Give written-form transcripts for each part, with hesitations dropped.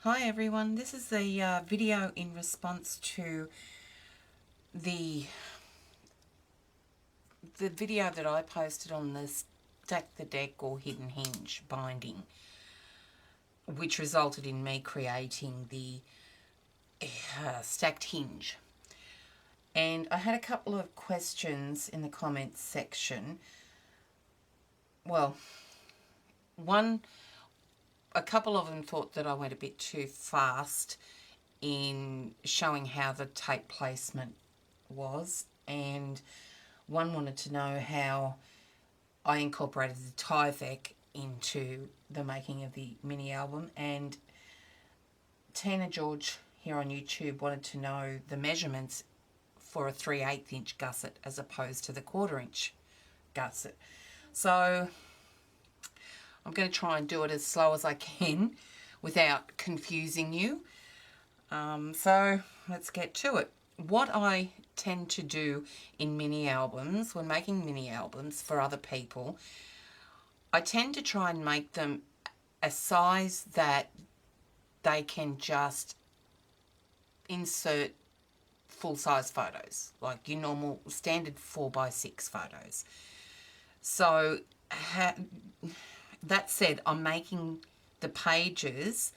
Hi everyone, this is a video in response to the video that I posted on the Stack the Deck or Hidden Hinge binding, which resulted in me creating the stacked hinge. And I had a couple of questions in the comments section. Well, a couple of them thought that I went a bit too fast in showing how the tape placement was, and one wanted to know how I incorporated the Tyvek into the making of the mini album, and Tina George here on YouTube wanted to know the measurements for a 3/8 inch gusset as opposed to the 1/4 inch gusset. So I'm going to try and do it as slow as I can without confusing you. So let's get to it. What I tend to do in mini albums, when making mini albums for other people, I tend to try and make them a size that they can just insert full-size photos, like your normal standard 4x6 photos. So that said, I'm making the pages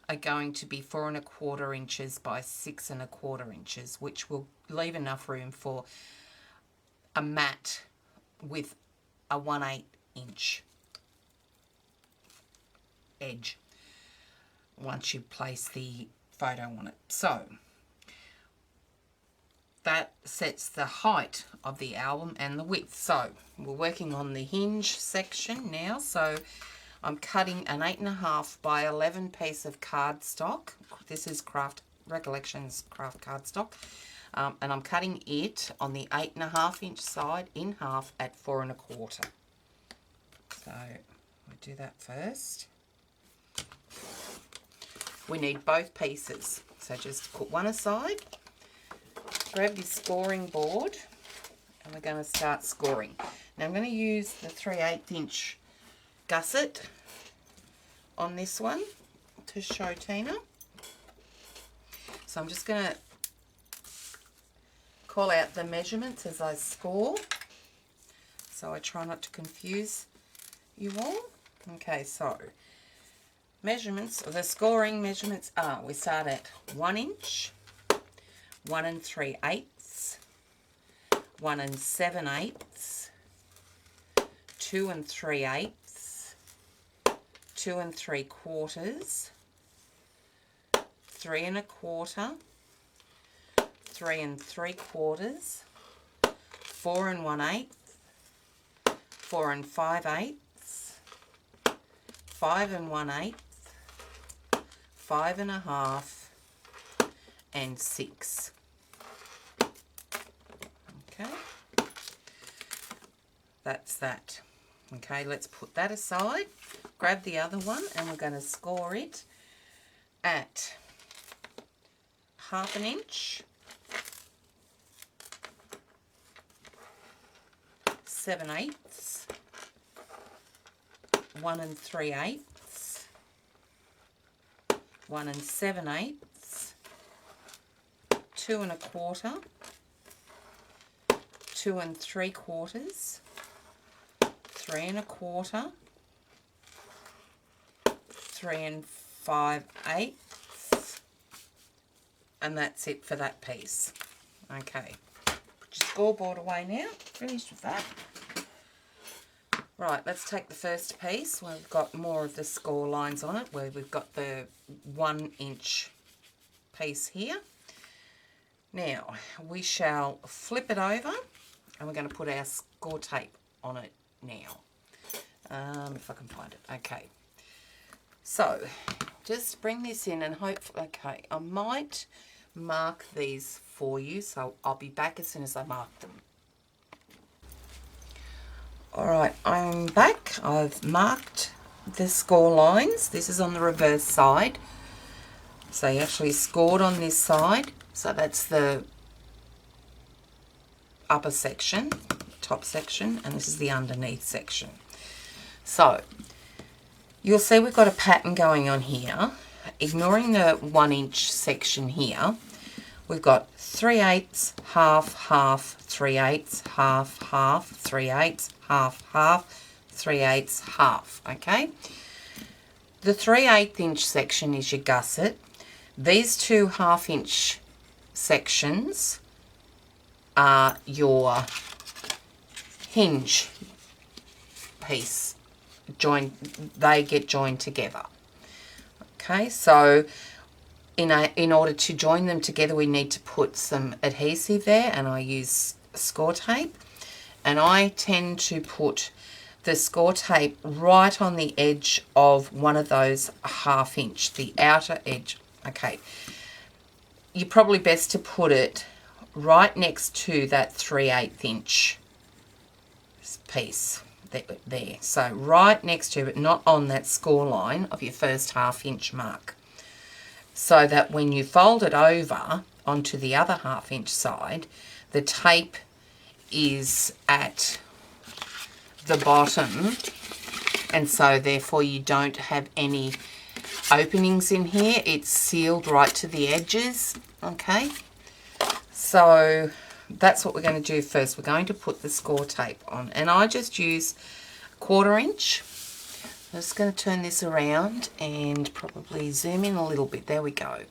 are going to be 4 1/4 inches by 6 1/4 inches, which will leave enough room for a mat with a 1/8 inch edge once you place the photo on it. So that sets the height of the album and the width. So we're working on the hinge section now. So I'm cutting an 8.5 by 11 piece of cardstock. This is Recollections craft cardstock. And I'm cutting it on the 8.5 inch side in half at 4 1/4. So we'll do that first. We need both pieces. So just put one aside. Grab your scoring board and we're going to start scoring. Now I'm going to use the 3/8 inch gusset on this one to show Tina. So I'm just going to call out the measurements as I score, so I try not to confuse you all. Okay, so measurements, the scoring measurements are, we start at 1 inch, 1 3/8, 1 7/8, 2 3/8, 2 3/4, 3 1/4, 3 3/4, 4 1/8, 4 5/8, 5 1/8, 5 1/2, and 6. Okay, that's that. Okay, let's put that aside. Grab the other one and we're going to score it at 1/2 inch, 7/8, 1 3/8, 1 7/8, 2 1/4, 2 3/4, 3 1/4, 3 5/8, and that's it for that piece. Okay, put your scoreboard away now. Finished with that. Right, let's take the first piece where we've got more of the score lines on it, where we've got the 1 inch piece here. Now we shall flip it over and we're going to put our score tape on it now. If I can find it. Okay, so just bring this in and hopefully, okay, I might mark these for you, so I'll be back as soon as I mark them. Alright, I'm back. I've marked the score lines. This is on the reverse side. So you actually scored on this side. So that's the upper section, top section, and this is the underneath section. So you'll see we've got a pattern going on here. ignoring the 1 inch section here, we've got 3/8, half, half, 3/8, half, half, 3/8, half, half, 3/8, half, okay? The 3/8 inch section is your gusset. These 2 1/2 inch sections are your hinge piece. They get joined together. Okay, so in order to join them together, we need to put some adhesive there, and I use scor-tape. And I tend to put the scor-tape right on the edge of one of those 1/2 inch, the outer edge. Okay, you're probably best to put it right next to that 3/8 inch piece there. So right next to it, not on that score line of your first 1/2 inch mark. So that when you fold it over onto the other 1/2 inch side, the tape is at the bottom, and so therefore you don't have any openings in here. It's sealed right to the edges, okay? So that's what we're going to do first. We're going to put the scor-tape on, and I just use 1/4 inch. I'm just going to turn this around and probably zoom in a little bit. There we go.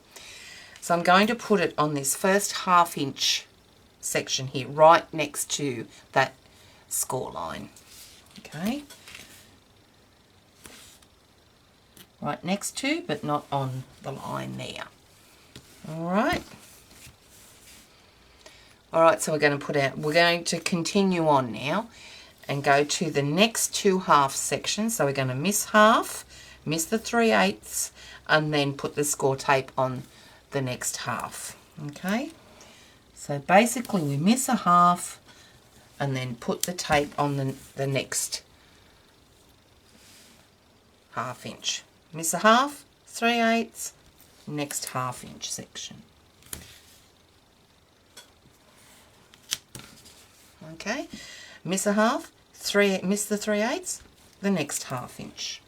So I'm going to put it on this first 1/2 inch section here, right next to that score line. Okay. Right next to, but not on the line there. All right. All right, so we're going to continue on now and go to the next 2 half sections. So we're going to miss half, miss the 3/8, and then put the scor-tape on the next half. Okay, so basically we miss a half and then put the tape on the next 1/2 inch. Miss a half, 3/8, next 1/2 inch section. Okay, miss a half, miss the 3/8, the next 1/2 inch.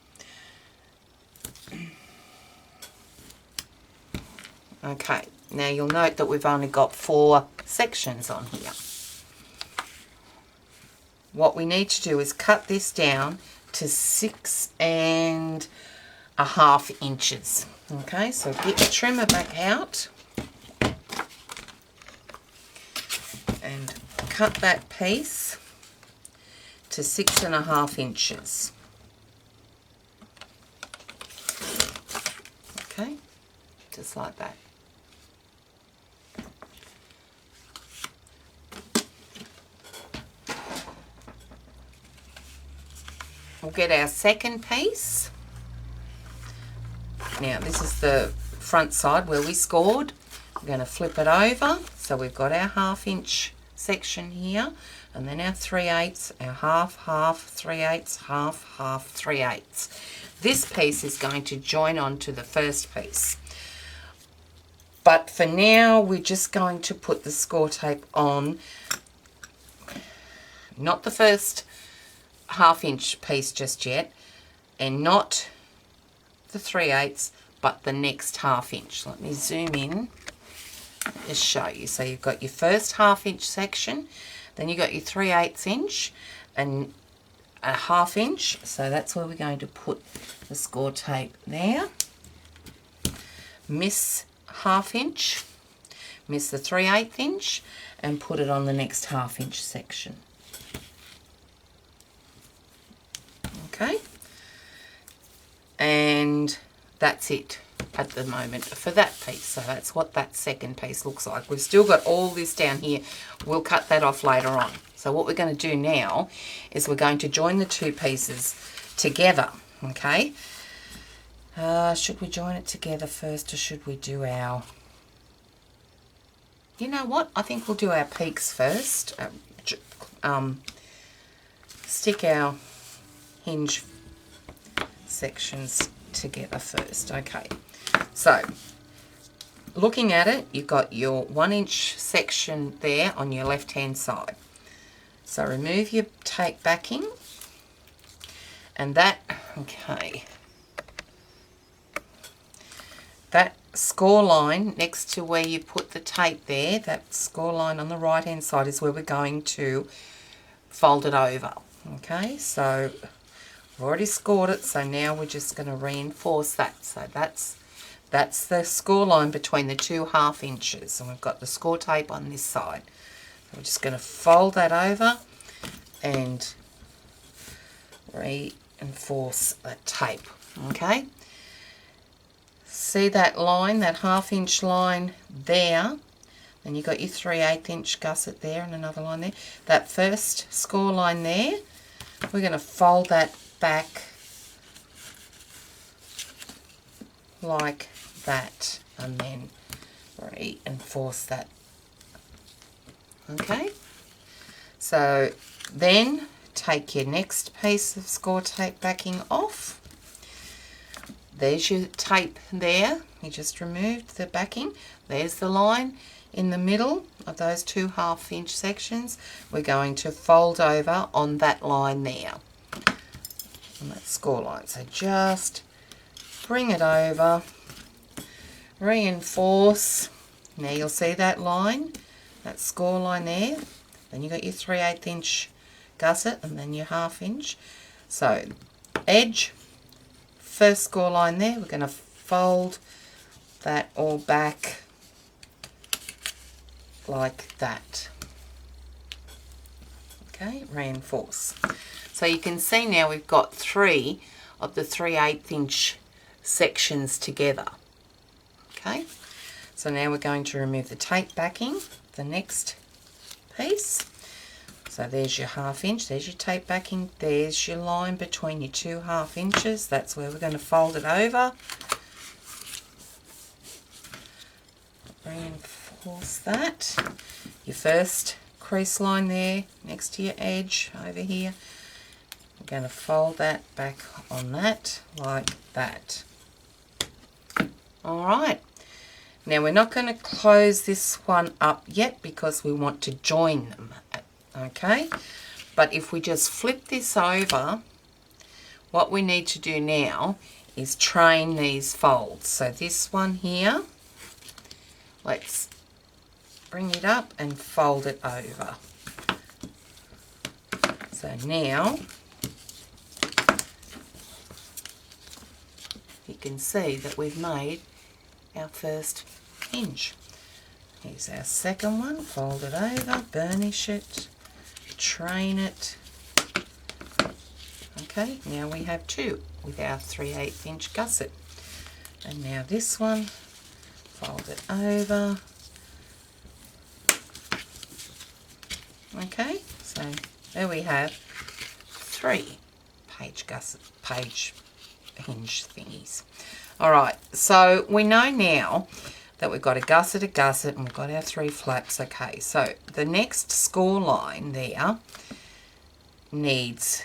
Okay, now you'll note that we've only got 4 sections on here. What we need to do is cut this down to 6 1/2 inches. Okay, so get your trimmer back out and cut that piece to 6 1/2 inches. Okay, just like that. We'll get our second piece. Now this is the front side where we scored. We're going to flip it over. So we've got our 1/2 inch section here, and then our 3/8, our half, half, 3/8, half, half, 3/8. This piece is going to join on to the first piece. But for now, we're just going to put the scor-tape on, not the first 1/2 inch piece just yet, and not the 3/8, but the next 1/2 inch. Let me zoom in, just show you. So you've got your first 1/2 inch section, then you've got your 3/8 inch and a 1/2 inch. So that's where we're going to put the scor-tape there. Miss 1/2 inch, miss the 3/8 inch, and put it on the next 1/2 inch section. Okay, and that's it at the moment for that piece. So that's what that second piece looks like. We've still got all this down here. We'll cut that off later on. So what we're going to do now is we're going to join the 2 pieces together. Okay, should we join it together first, or should we do our, you know what, I think we'll do our peaks first. Stick our hinge sections together first. Okay, so looking at it, you've got your 1 inch section there on your left hand side. So remove your tape backing, and that, okay, that score line next to where you put the tape there, that score line on the right hand side is where we're going to fold it over. Okay, so I've already scored it, so now we're just going to reinforce that. So that's the score line between the 2 1/2 inches, and we've got the score tape on this side. So we're just going to fold that over and reinforce that tape. Okay, see that line, that 1/2 inch line there, and you've got your 3/8 inch gusset there and another line there. That first score line there, we're going to fold that back like that and then reinforce that. Okay, so then take your next piece of score tape backing off. There's your tape there, you just removed the backing. There's the line in the middle of those 2 1/2 inch sections. We're going to fold over on that line there, on that score line. So just bring it over, reinforce. Now you'll see that line, that score line there. Then you got your 3/8 inch gusset and then your 1/2 inch. So edge, first score line there, we're going to fold that all back like that. Okay, reinforce. So you can see now we've got 3 of the 3/8 inch sections together. Okay, so now we're going to remove the tape backing, the next piece. So there's your 1/2 inch, there's your tape backing, there's your line between your 2 1/2 inches. That's where we're going to fold it over. Reinforce that. Your first crease line there next to your edge over here. We're going to fold that back on that like that. Alright, now we're not going to close this one up yet because we want to join them. Okay, but if we just flip this over, what we need to do now is train these folds. So this one here, let's bring it up and fold it over. So now you can see that we've made our first hinge. Here's our second one, fold it over, burnish it, train it. Okay, now we have 2 with our 3/8 inch gusset. And now this one, fold it over. Okay, so there we have 3 page hinge thingies. Alright, so we know now that we've got a gusset, and we've got our 3 flaps. Okay, so the next score line there needs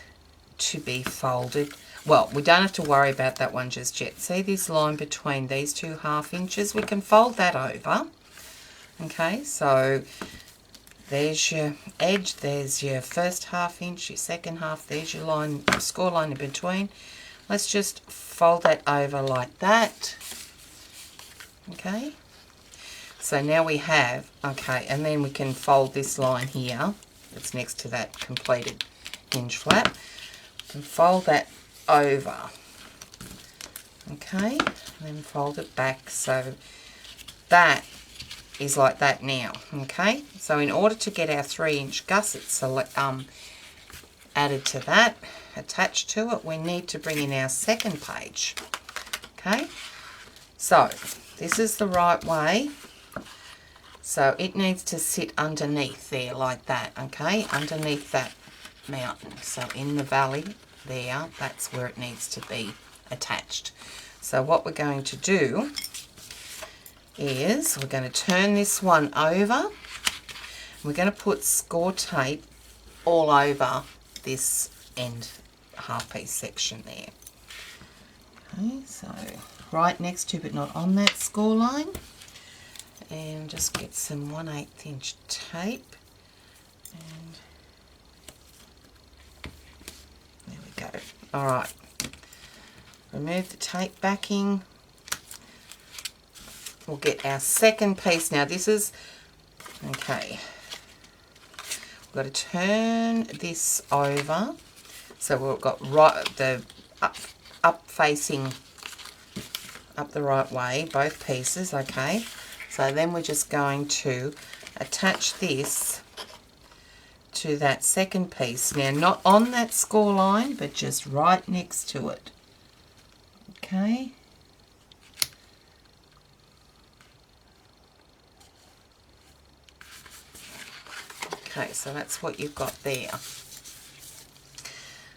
to be folded. Well, we don't have to worry about that one just yet. See this line between these 2 1/2 inches? We can fold that over. Okay, so there's your edge, there's your first 1/2 inch, your second half, there's your line, score line in between. Let's just fold that over like that. Okay, so now we have, okay, and then we can fold this line here that's next to that completed hinge flap and fold that over. Okay, and then fold it back. So that is like that now. Okay, so in order to get our 3-inch gussets added to that, attached to it, we need to bring in our second page. Okay, so this is the right way. So it needs to sit underneath there like that. Okay, underneath that mountain. So in the valley there, that's where it needs to be attached. So what we're going to do is we're going to turn this one over. We're going to put score tape all over this end half piece section there. Okay, so right next to but not on that score line, and just get some 1/8 inch tape, and there we go. Alright, remove the tape backing, we'll get our second piece. Now this is, okay, we've got to turn this over. So we've got right the up facing up the right way, both pieces, okay. So then we're just going to attach this to that second piece. Now not on that score line, but just right next to it, okay. Okay, so that's what you've got there.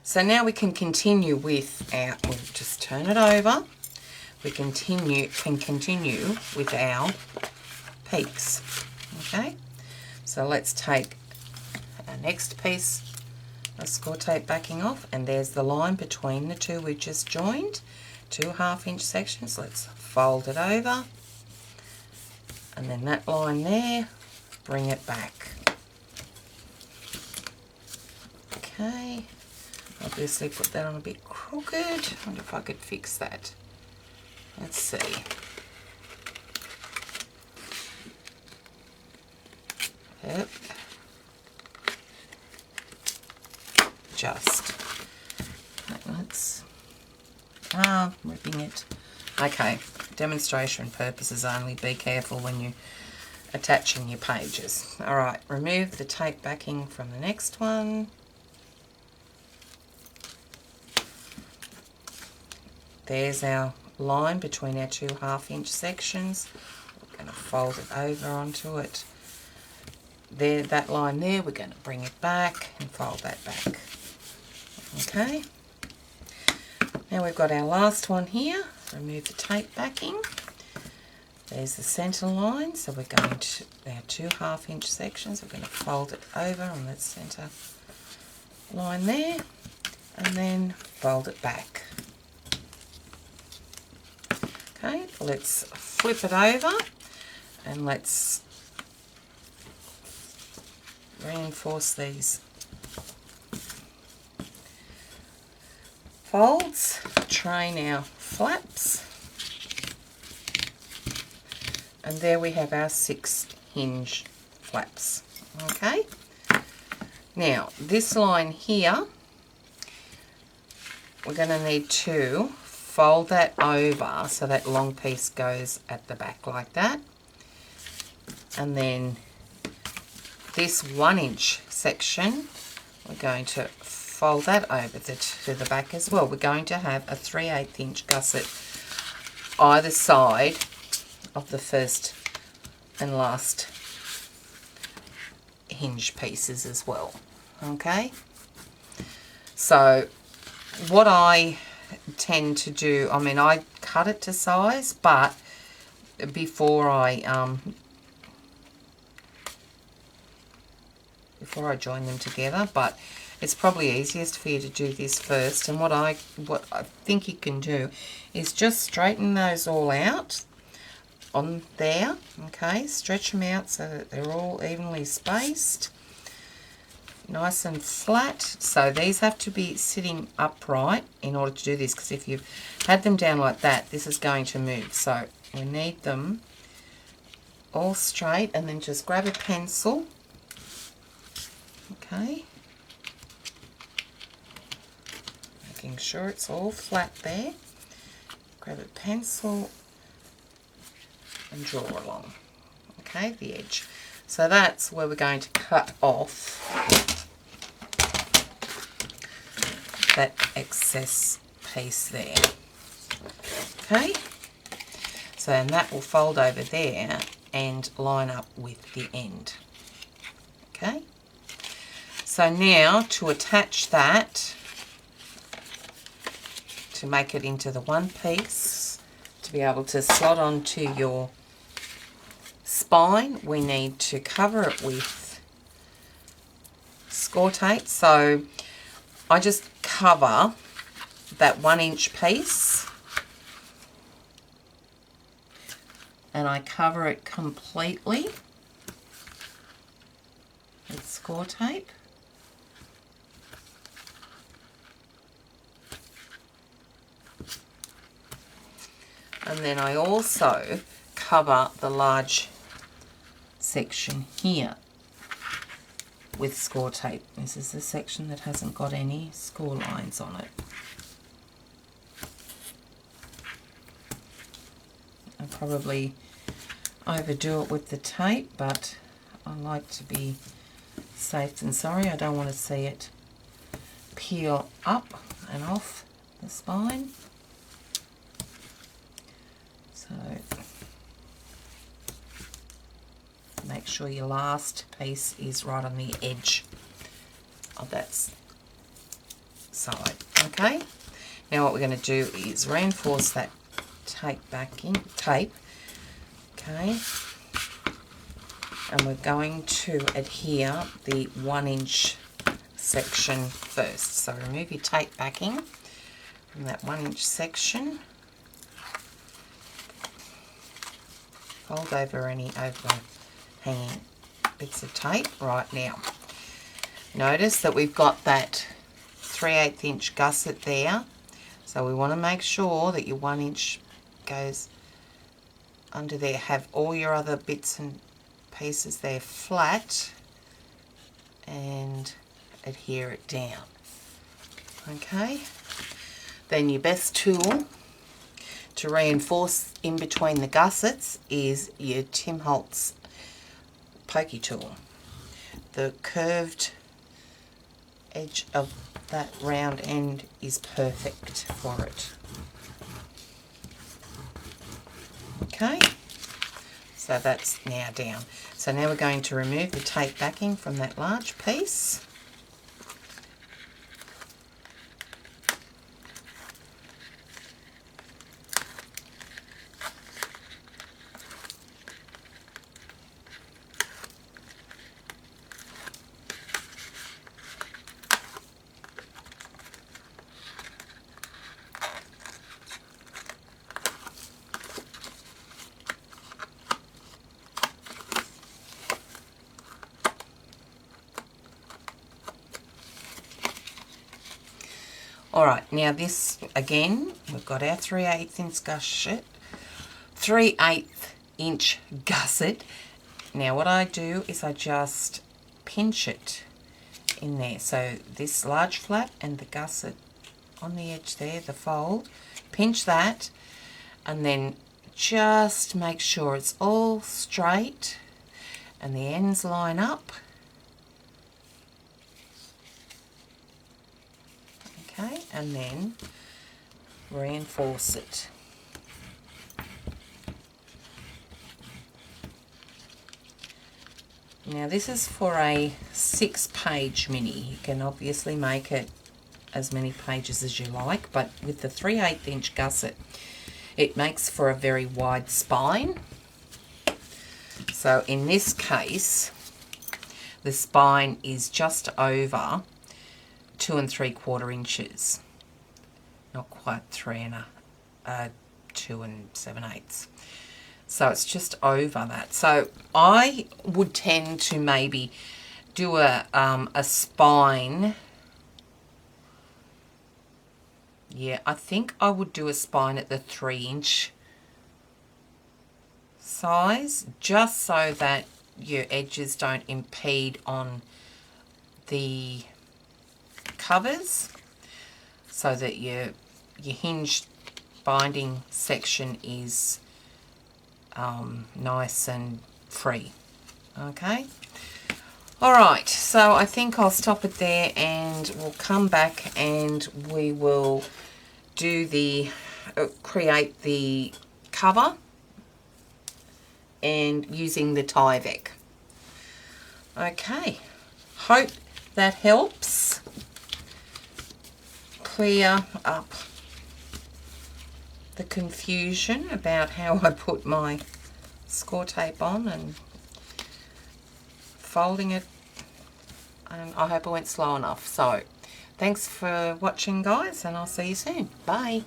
So now we can continue with our, we'll just turn it over. We can continue with our peaks. Okay, so let's take our next piece of score tape backing off, and there's the line between the two we just joined, 2 1/2 inch sections. Let's fold it over, and then that line there, bring it back. Okay, obviously put that on a bit crooked. I wonder if I could fix that. Let's see. Yep. Just. Let's. Ripping it. Okay. Demonstration purposes only. Be careful when you're attaching your pages. Alright, remove the tape backing from the next one. There's our line between our 2 1/2 inch sections. We're going to fold it over onto it. There, that line there, we're going to bring it back and fold that back. Okay. Now we've got our last one here. Remove the tape backing. There's the centre line, so we're going to our 2 1/2 inch sections. We're going to fold it over on that centre line there, and then fold it back. Okay, let's flip it over and let's reinforce these folds, train our flaps, and there we have our 6 hinge flaps. Okay, now this line here, we're going to need to fold that over so that long piece goes at the back like that, and then this 1 inch section, we're going to fold that over to the back as well. We're going to have a 3/8 inch gusset either side of the first and last hinge pieces as well. Okay, so what I tend to do, I mean, I cut it to size, but before I join them together, but it's probably easiest for you to do this first. And what I think you can do is just straighten those all out on there. Okay, stretch them out so that they're all evenly spaced, nice and flat. So these have to be sitting upright in order to do this, because if you've had them down like that, this is going to move. So we need them all straight, and then just grab a pencil. Okay, making sure it's all flat there. Grab a pencil and draw along, okay, the edge. So that's where we're going to cut off that excess piece there. Okay, so and that will fold over there and line up with the end. Okay, so now to attach that, to make it into the one piece, to be able to slot onto your spine, we need to cover it with score tape. So I just cover that 1 inch piece, and I cover it completely with score tape. And then I also cover the large section here with score tape. This is the section that hasn't got any score lines on it. I'll probably overdo it with the tape, but I like to be safe than sorry. I don't want to see it peel up and off the spine. So make sure your last piece is right on the edge of that side. Okay, now what we're going to do is reinforce that tape. Okay, and we're going to adhere the 1-inch section first. So remove your tape backing from that 1-inch section. Fold over any overhanging bits of tape. Right, now notice that we've got that 3/8 inch gusset there, so we want to make sure that your 1-inch goes under there. Have all your other bits and pieces there flat and adhere it down. Okay, then your best tool to reinforce in between the gussets is your Tim Holtz pokey tool. The curved edge of that round end is perfect for it. Okay, so that's now down. So now we're going to remove the tape backing from that large piece. Alright, now this, again, we've got our 3/8 inch gusset. 3/8 inch gusset. Now what I do is I just pinch it in there. So this large flap and the gusset on the edge there, the fold, pinch that, and then just make sure it's all straight and the ends line up. Okay, and then reinforce it. Now this is for a 6-page mini. You can obviously make it as many pages as you like, but with the 3/8 inch gusset, it makes for a very wide spine. So in this case, the spine is just over 2 3/4 inches, not quite 2 7/8. So it's just over that. So I would tend to maybe do a spine. Yeah, I think I would do a spine at the 3-inch size, just so that your edges don't impede on the covers, so that your hinged binding section is nice and free. Okay, alright, so I think I'll stop it there and we'll come back and we will do the create the cover and using the Tyvek. Okay, hope that helps clear up the confusion about how I put my score tape on and folding it, and I hope I went slow enough. So thanks for watching, guys, and I'll see you soon. Bye.